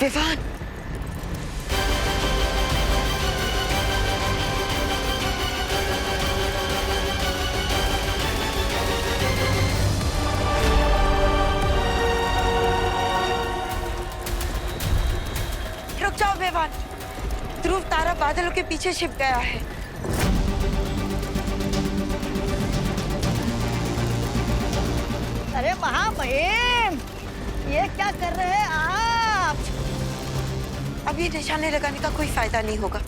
विवान, रुक जाओ विवान। ध्रुव तारा बादलों के पीछे छिप गया है। अरे महामहिम, ये क्या कर रहे हैं आप? अब ये निशाने लगाने का कोई फायदा नहीं होगा।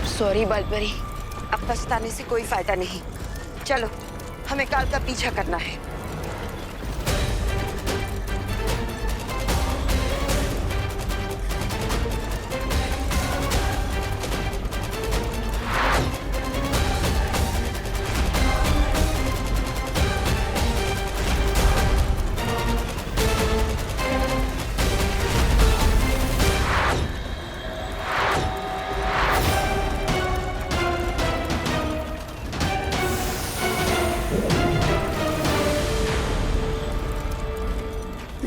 सॉरी बालपरी, अब पछताने से कोई फायदा नहीं। चलो, हमें काल का पीछा करना है।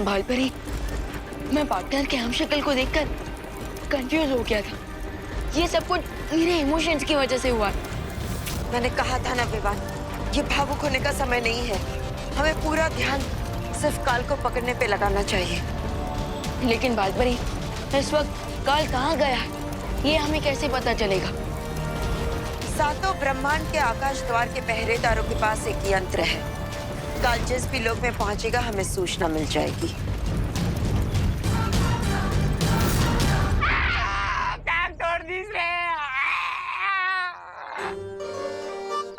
बालपरी, मैं पार्टनर के हमशक्ल को देखकर कंफ्यूज हो गया था। ये सब कुछ मेरे इमोशंस की वजह से हुआ। मैंने कहा था ना विवान, ये भावुक होने का समय नहीं है। हमें पूरा ध्यान सिर्फ काल को पकड़ने पे लगाना चाहिए। लेकिन बालपरी, इस वक्त काल कहाँ गया है, ये हमें कैसे पता चलेगा? सातों ब्रह्मांड के आकाश द्वार के पहरेदारों के पास एक यंत्र है। काल जिस भी लोक में पहुंचेगा, हमें सूचना मिल जाएगी।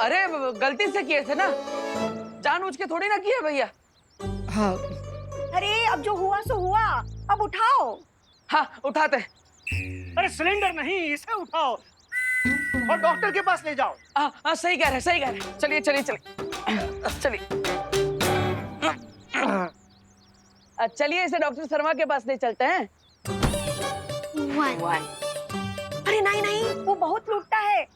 अरे गलती से किए थे ना, जानबूझ के थोड़ी ना किए भैया। हाँ। अरे अब जो हुआ सो हुआ, अब उठाओ। हाँ, उठाते। अरे सिलेंडर नहीं, इसे उठाओ और डॉक्टर के पास ले जाओ। हाँ, सही कह रहे, सही कह रहे। चलिए चलिए चलिए चलिए। चलिए, इसे डॉक्टर शर्मा के पास ले चलते हैं। अरे नहीं नहीं, वो बहुत लूटता है।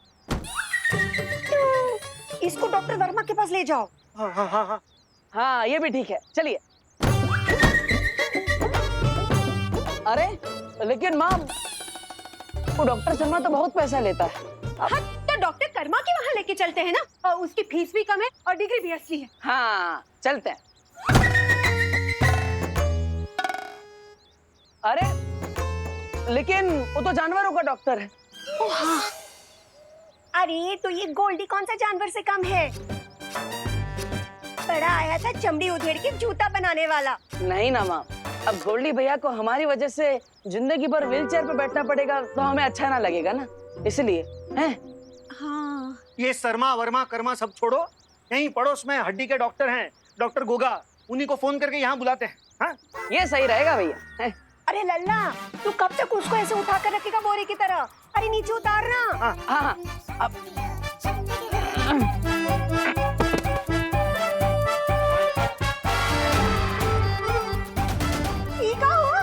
इसको डॉक्टर वर्मा के पास ले जाओ। हाँ हाँ हाँ हाँ। हाँ, ये भी ठीक है, चलिए। अरे लेकिन माँ, वो डॉक्टर शर्मा तो बहुत पैसा लेता है। हाँ, तो डॉक्टर कर्मा के वहाँ लेके चलते हैं ना, और उसकी फीस भी कम है और डिग्री भी असली है। हाँ, चलते हैं। अरे लेकिन वो तो जानवरों का डॉक्टर है। ओह हाँ। अरे तो ये गोल्डी कौन सा जानवर से कम है? बड़ा आया था चमड़ी उधेड़ के जूता बनाने वाला। नहीं ना माँ, अब गोल्डी भैया को हमारी वजह से जिंदगी भर व्हीलचेयर पे बैठना पड़ेगा, तो हमें अच्छा ना लगेगा ना, इसलिए हैं। हाँ। ये शर्मा वर्मा कर्मा सब छोड़ो, यहीं पड़ोस में हड्डी के डॉक्टर हैं, डॉक्टर गोगा, उन्हीं को फोन करके यहाँ बुलाते हैं। हाँ? ये सही रहेगा भैया। हैं? अरे लल्ला, तू कब तक उसको ऐसे उठा कर रखेगा बोरे की तरह? अरे नीचे उतारना। हाँ हाँ, अब ये क्या हुआ?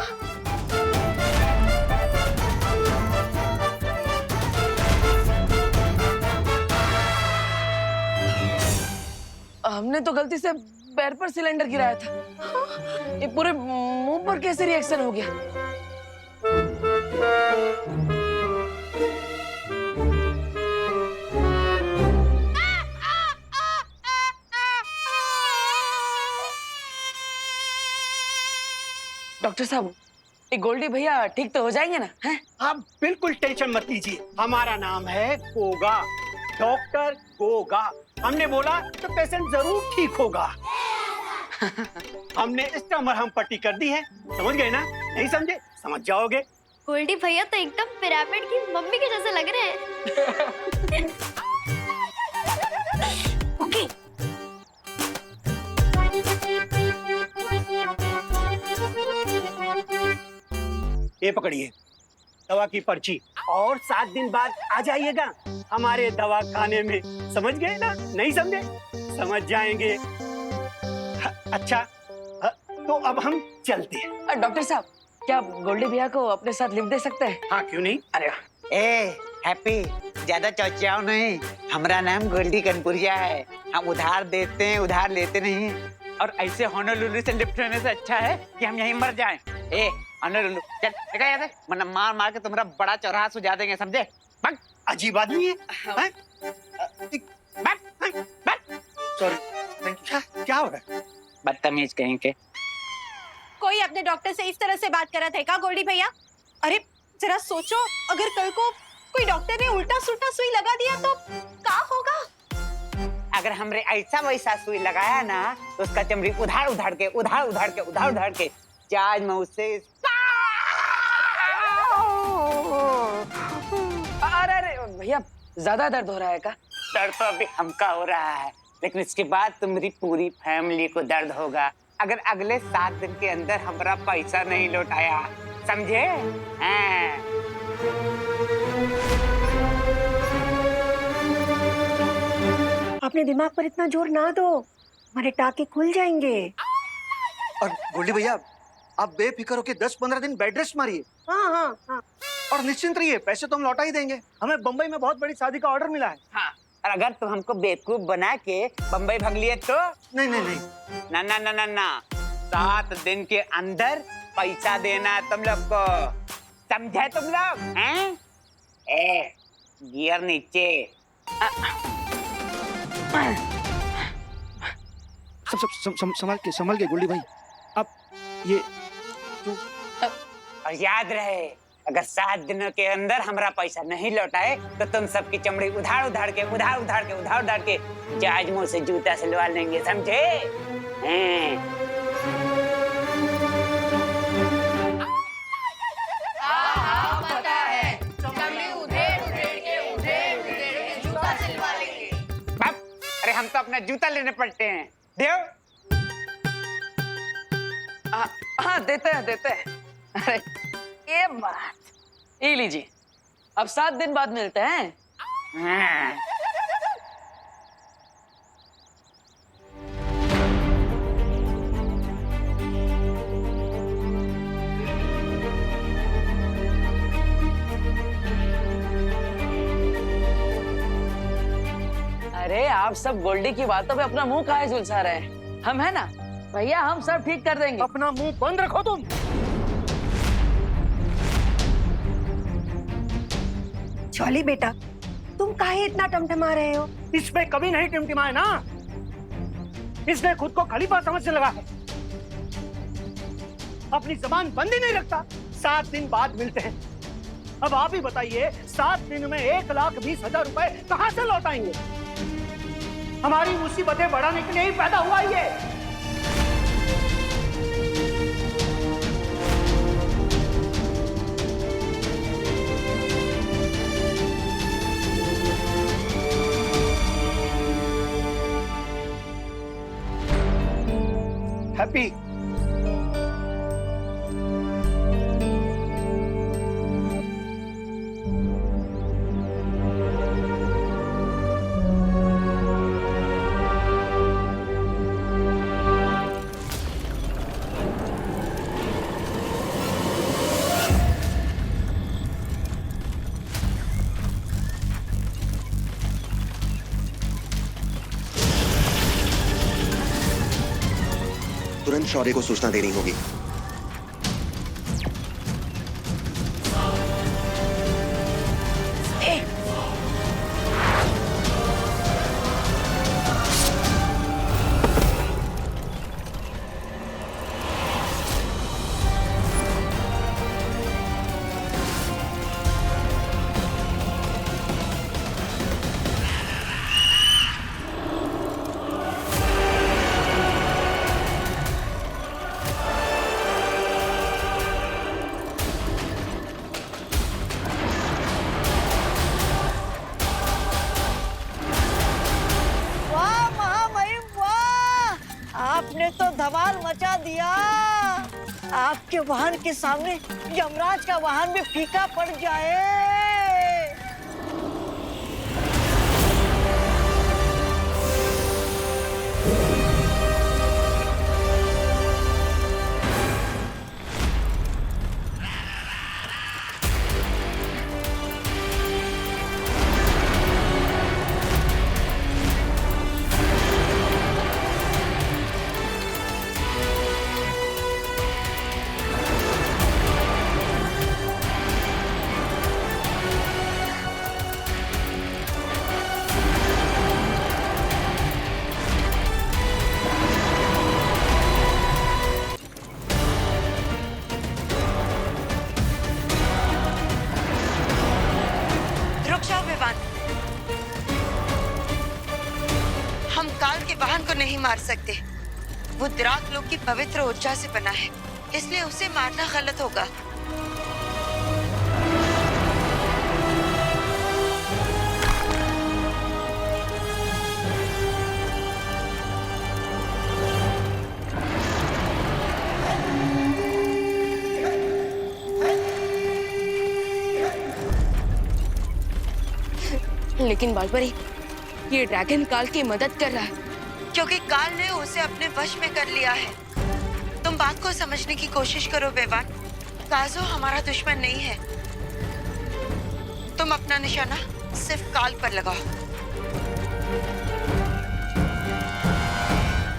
हमने तो गलती से पैर पर सिलेंडर गिराया था। ये पूरे मुंह पर कैसे रिएक्शन हो गया? डॉक्टर साहब, ये गोल्डी भैया ठीक तो हो जाएंगे ना? हैं? आप बिल्कुल टेंशन मत लीजिए, हमारा नाम है गोगा, डॉक्टर गोगा। हमने बोला तो पेशेंट जरूर ठीक होगा। हमने इसका मरहम पट्टी कर दी है, समझ गए ना? नहीं समझे? समझ जाओगे। गोल्डी भैया तो एकदम पिरामिड की मम्मी के जैसे लग रहे हैं। ओके। ये पकड़िए दवा की पर्ची, और 7 दिन बाद आ जाइएगा हमारे दवा खाने में। समझ गए ना? नहीं समझे? समझ जाएंगे। अच्छा, तो अब हम चलते हैं। डॉक्टर साहब, क्या आप गोल्डी भैया को अपने साथ लिफ्ट दे सकते हैं? हाँ क्यों नहीं। अरे वाह। ए हैप्पी, ज्यादा चौचियाओ नहीं। हमारा नाम गोल्डी कनपुरिया है। हम उधार देते हैं, उधार लेते नहीं। और ऐसे होनोलुलु से लिफ्ट होने से अच्छा है कि हम यहीं मर जाएं। ए होनोलुलु, चल देखा याद है, वरना मार मार के तुम्हारा बड़ा चौराहा सुझा देंगे, समझे? भाग। अजीब आदमी है। सॉरी, क्या हो रहा है? बदतमीज कहीं के। कोई अपने डॉक्टर से इस तरह से बात कर रहा था क्या गोल्डी भैया? अरे जरा सोचो, अगर कल को कोई डॉक्टर ने उल्टा सुल्टा सुई लगा दिया तो क्या होगा? अगर हमरे ऐसा वैसा सुई लगाया ना तो उसका चमड़ी उधार उधार के जाज में उससे अरे भैया, ज्यादा दर्द हो रहा है क्या? दर्द तो अभी हमका हो रहा है, लेकिन इसके बाद तुम्हारी पूरी फैमिली को दर्द होगा अगर अगले 7 दिन के अंदर हमारा पैसा नहीं लौटाया, समझे? अपने दिमाग पर इतना जोर ना दो, हमारे टाके खुल जाएंगे। और गोल्डी भैया, आप बेफिक्र होके 10-15 दिन बेड रेस्ट मारिए। हाँ हाँ हाँ। और निश्चिंत रहिए, पैसे तो हम लौटा ही देंगे। हमें बम्बई में बहुत बड़ी शादी का ऑर्डर मिला है। हाँ, और अगर तुम हमको बेवकूफ बना के बम्बई भाग लिए तो? नहीं नहीं नहीं, ना ना ना ना ना, 7 दिन के अंदर पैसा देना तुम लोग को, समझे तुम लोग? हैं? ए, गियर नीचे। सब संभाल के गोल्डी भाई। अब ये और याद रहे, अगर 7 दिनों के अंदर हमारा पैसा नहीं लौटाए तो तुम सबकी चमड़ी उधार के जहाज मुंह से जूता सिलवा लेंगे, समझे? अरे हम तो अपना जूता लेने पड़ते हैं। देव। हाँ देते हैं। अरे ये बात, ये लीजिए, अब 7 दिन बाद मिलते हैं। हाँ। अरे आप सब गोल्डी की बातों पे अपना मुंह काहे झुलसा रहे हैं? हम है ना भैया, हम सब ठीक कर देंगे। अपना मुंह बंद रखो तुम। चौली बेटा, तुम काहे इतना टमटमा रहे हो? इस पे कभी नहीं टिमटिमाए ना, इसने खुद को खलीफा समझने लगा है। अपनी जबान बंद ही नहीं रखता। 7 दिन बाद मिलते हैं। अब आप ही बताइए, 7 दिन में 1,20,000 रुपए कहां से लौटाएंगे? हमारी मुसीबतें बढ़ाने के लिए ही पैदा हुआ ये। हैप्पी, तुरंत शौर्य को सूचना देनी होगी। वाह महामहिम वाह, आपने तो धमाल मचा दिया। आपके वाहन के सामने यमराज का वाहन भी फीका पड़ जाए। हम काल के वाहन को नहीं मार सकते। वो द्राक लोक की पवित्र ऊर्जा से बना है, इसलिए उसे मारना गलत होगा। लेकिन बालपरी, ये ड्रैगन काल की मदद कर रहा है क्योंकि काल ने उसे अपने वश में कर लिया है। तुम बात को समझने की कोशिश करो बेवान। काजो हमारा दुश्मन नहीं है। तुम अपना निशाना सिर्फ काल पर लगाओ,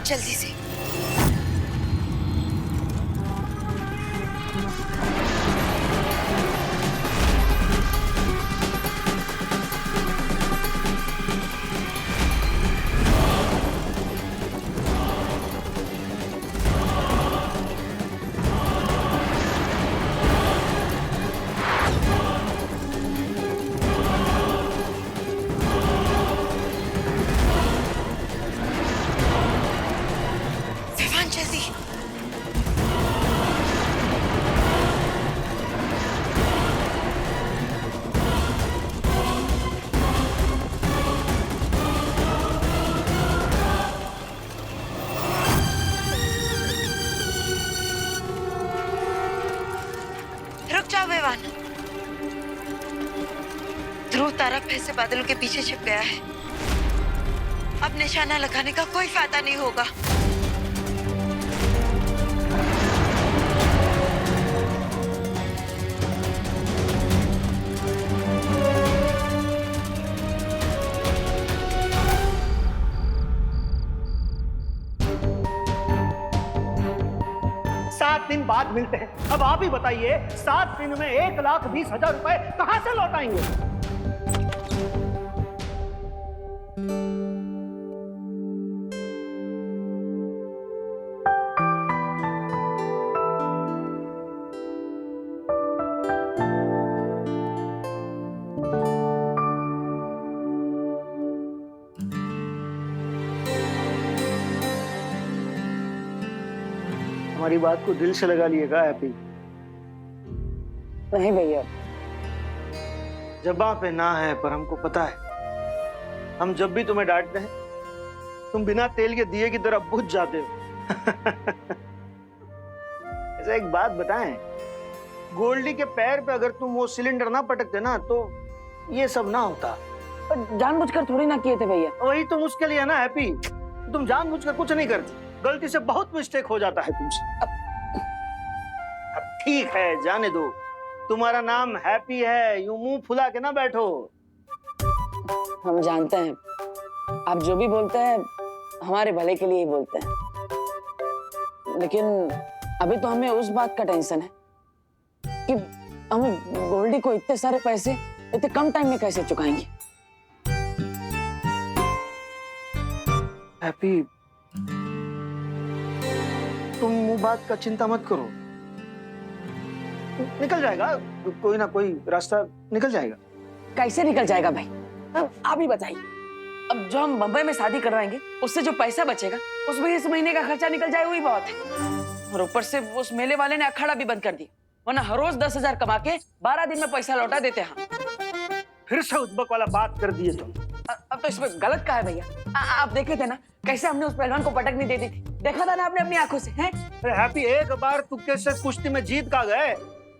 जल्दी से। ध्रुव तारक फैसे बादलों के पीछे छिप गया है। अब निशाना लगाने का कोई फायदा नहीं होगा। दिन बाद मिलते हैं। अब आप ही बताइए, 7 दिन में 1,20,000 रुपए कहां से लौटाएंगे? हमारी बात को दिल से लगा लिएगा हैप्पी। नहीं भैया, जबां पे ना है पर हमको पता है, हम जब भी तुम्हें डांटते हैं तुम बिना तेल के दिए की तरह बुझ जाते हो। ऐसा एक बात बताएं, गोल्डी के पैर पे अगर तुम वो सिलेंडर ना पटकते ना तो ये सब ना होता। जानबूझकर थोड़ी ना किए थे भैया। वही तो मुश्किल है ना हैप्पी, तुम जानबूझकर कुछ नहीं करती, गलती से बहुत मिस्टेक हो जाता है तुमसे। अब ठीक है, जाने दो, तुम्हारा नाम हैप्पी है, यूं मुंह फुला के ना बैठो। हम जानते हैं आप जो भी बोलते हैं हमारे भले के लिए ही बोलते हैं, लेकिन अभी तो हमें उस बात का टेंशन है कि हम गोल्डी को इतने सारे पैसे इतने कम टाइम में कैसे चुकाएंगे। हैप्पी, तुम वो बात का चिंता मत करो, निकल जाएगा, कोई ना कोई रास्ता निकल जाएगा। कैसे निकल जाएगा भाई, आप ही बताइए। अब जो हम बम्बई में शादी करवाएंगे उससे जो पैसा बचेगा उसमें इस महीने का खर्चा निकल जाए, वही बहुत है। और ऊपर से उस मेले वाले ने अखाड़ा भी बंद कर दिया, वरना हर रोज 10,000 कमा के 12 दिन में पैसा लौटा देते हैं। फिर से उद्बक वाला बात कर दिए तुम। अब तो इसमें गलत क्या है भैया? आप देखे थे ना कैसे हमने उस पहलवान को पटक नहीं दे दी थी, देखा था ना आपने अपनी आंखों से। हैं? अरे हैप्पी, एक बार तुक्के से कुश्ती में जीत का गए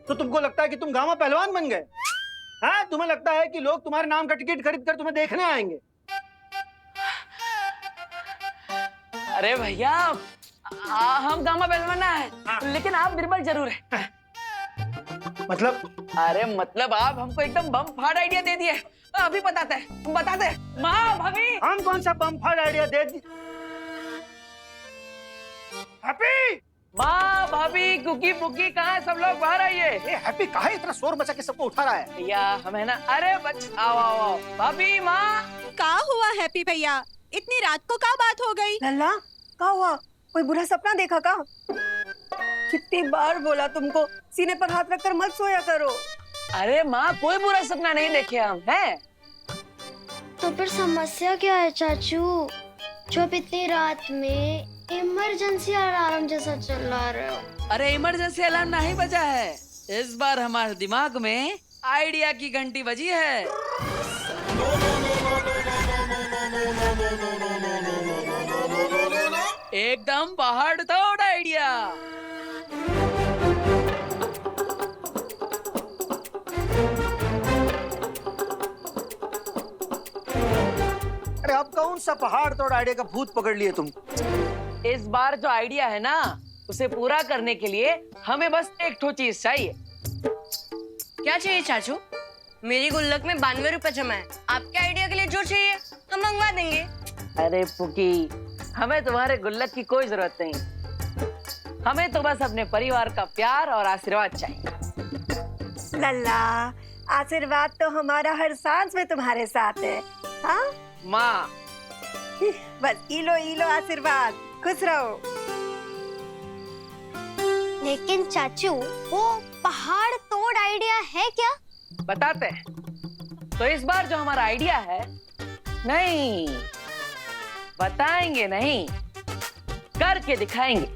तो तुमको लगता है कि तुम गांव पहलवान बन गए? हाँ, तुम्हें लगता है कि लोग तुम्हारे नाम का टिकट खरीद कर तुम्हें देखने आएंगे? अरे भैया, हम गामा पहलवान है, लेकिन आप निर्बल जरूर है। मतलब? अरे मतलब आप हमको एकदम बम फाड़ आइडिया दे दिए। अभी बताते हैं। माँ, भाभी, हम कौन सा बम फाड़ आइडिया दे दी? हैप्पी, माँ, भाभी, कुकी पुकी कहाँ है? सब लोग बाहर आइए। हैप्पी कहाँ इतना शोर मचा के सबको उठा रहा है? भैया हमें ना, अरे आओ। भाभी, माँ, क्या हुआ हैप्पी भैया? इतनी रात को क्या बात हो गई? लल्ला, क्या हुआ? कोई बुरा सपना देखा का? कितनी बार बोला तुमको सीने पर हाथ रखकर मत सोया करो। अरे माँ, कोई बुरा सपना नहीं देखे हम, हैं? तो फिर समस्या क्या है चाचू? जो अब इतनी रात में इमरजेंसी अलार्म जैसा चिल्ला रहे हो? अरे इमरजेंसी अलार्म नहीं बजा है, इस बार हमारे दिमाग में आइडिया की घंटी बजी है। एकदम पहाड़ तोड़ आइडिया। अरे अब कौन सा पहाड़ तोड़ आइडिया का भूत पकड़ लिए तुम? इस बार जो आइडिया है ना, उसे पूरा करने के लिए हमें बस एक ठो चीज चाहिए। क्या चाहिए चाचू? मेरी गुल्लक में 92 रुपए जमा है। आपके आइडिया के लिए जो चाहिए हम मंगवा देंगे। अरे पुकी, हमें तुम्हारे गुल्लक की कोई जरूरत नहीं। हमें तो बस अपने परिवार का प्यार और आशीर्वाद चाहिए। लल्ला, आशीर्वाद तो हमारा हर सांस में तुम्हारे साथ है। हाँ माँ, बस इलो इलो आशीर्वाद, खुश रहो। लेकिन चाचू, वो पहाड़ तोड़ आइडिया है क्या? बताते हैं। तो इस बार जो हमारा आइडिया है, नहीं बताएंगे नहीं, करके दिखाएंगे।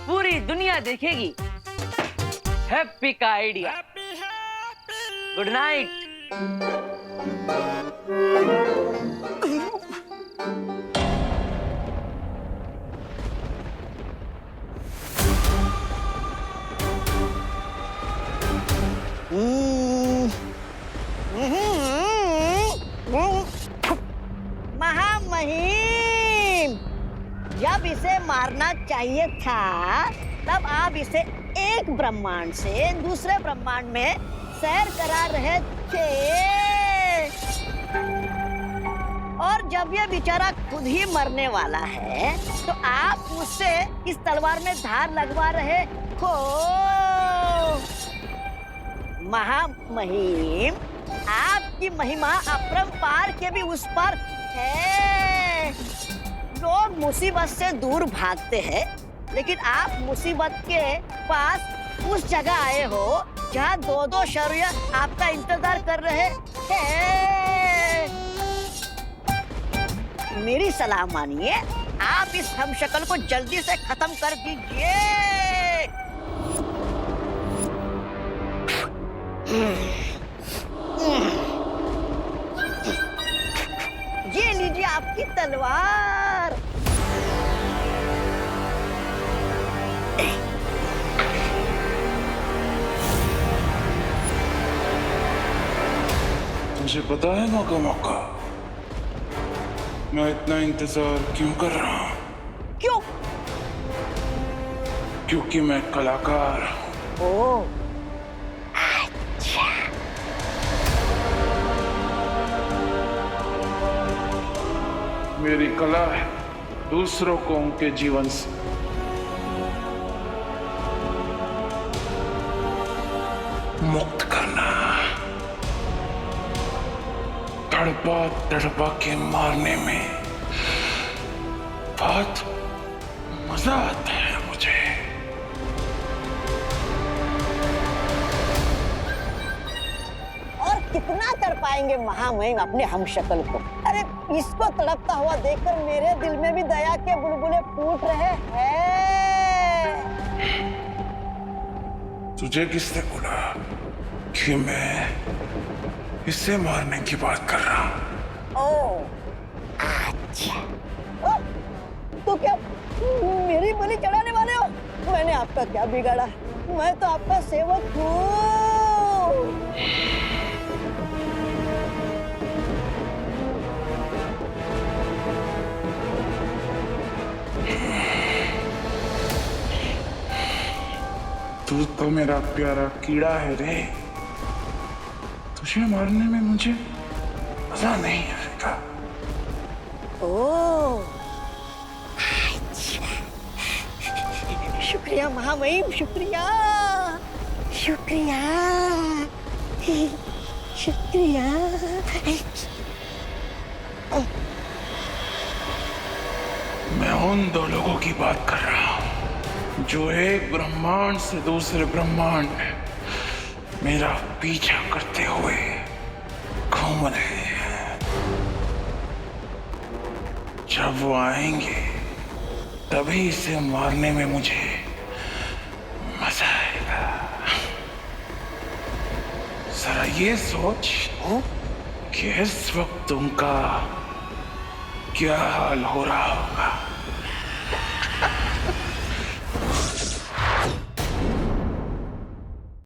पूरी दुनिया देखेगी हैप्पी का आइडिया। Good night. महामहिम, जब इसे मारना चाहिए था तब आप इसे एक ब्रह्मांड से दूसरे ब्रह्मांड में सैर करा रहे थे, और जब ये बेचारा खुद ही मरने वाला है तो आप उससे इस तलवार में धार लगवा रहे हो। महामहिम, आपकी महिमा अपरंपार के भी उस पर है। लोग मुसीबत से दूर भागते हैं, लेकिन आप मुसीबत के पास उस जगह आए हो जहाँ दो दो शौर्य आपका इंतजार कर रहे हैं। मेरी सलाह मानिए, आप इस हमशक्ल को जल्दी से खत्म कर दीजिए। ये लीजिए आपकी तलवार। मुझे पता है मौका मौका मैं इतना इंतजार क्यों कर रहा हूँ। क्यों? क्योंकि मैं कलाकार हूँ। ओह, मेरी कला है दूसरों को उनके जीवन से मुक्त करना, तड़पा तड़पा के मारने में बहुत मजा आता है मुझे। और कितना तड़पाएंगे महामहिम अपने हमशक्ल को? अरे इसको तड़पता हुआ देखकर मेरे दिल में भी दया के बुलबुले फूट रहे हैं। तुझे किसने बोला कि मैं इसे मारने की बात कर रहा हूँ? ओह, अच्छा। ओह, तो क्या मेरी बलि चढ़ाने वाले हो? मैंने आपका क्या बिगाड़ा? मैं तो आपका सेवक हूँ। तू तो मेरा प्यारा कीड़ा है रे। तुझे मारने में मुझे मजा नहीं आएगा। ओह, अच्छा। शुक्रिया महामहिम, शुक्रिया, शुक्रिया, शुक्रिया। मैं उन दो लोगों की बात कर रहा हूँ जो एक ब्रह्मांड से दूसरे ब्रह्मांड में मेरा पीछा करते हुए घूम रहे हैं। जब वो आएंगे तभी इसे मारने में मुझे मजा आएगा। जरा ये सोच कि इस वक्त उनका क्या हाल हो रहा होगा।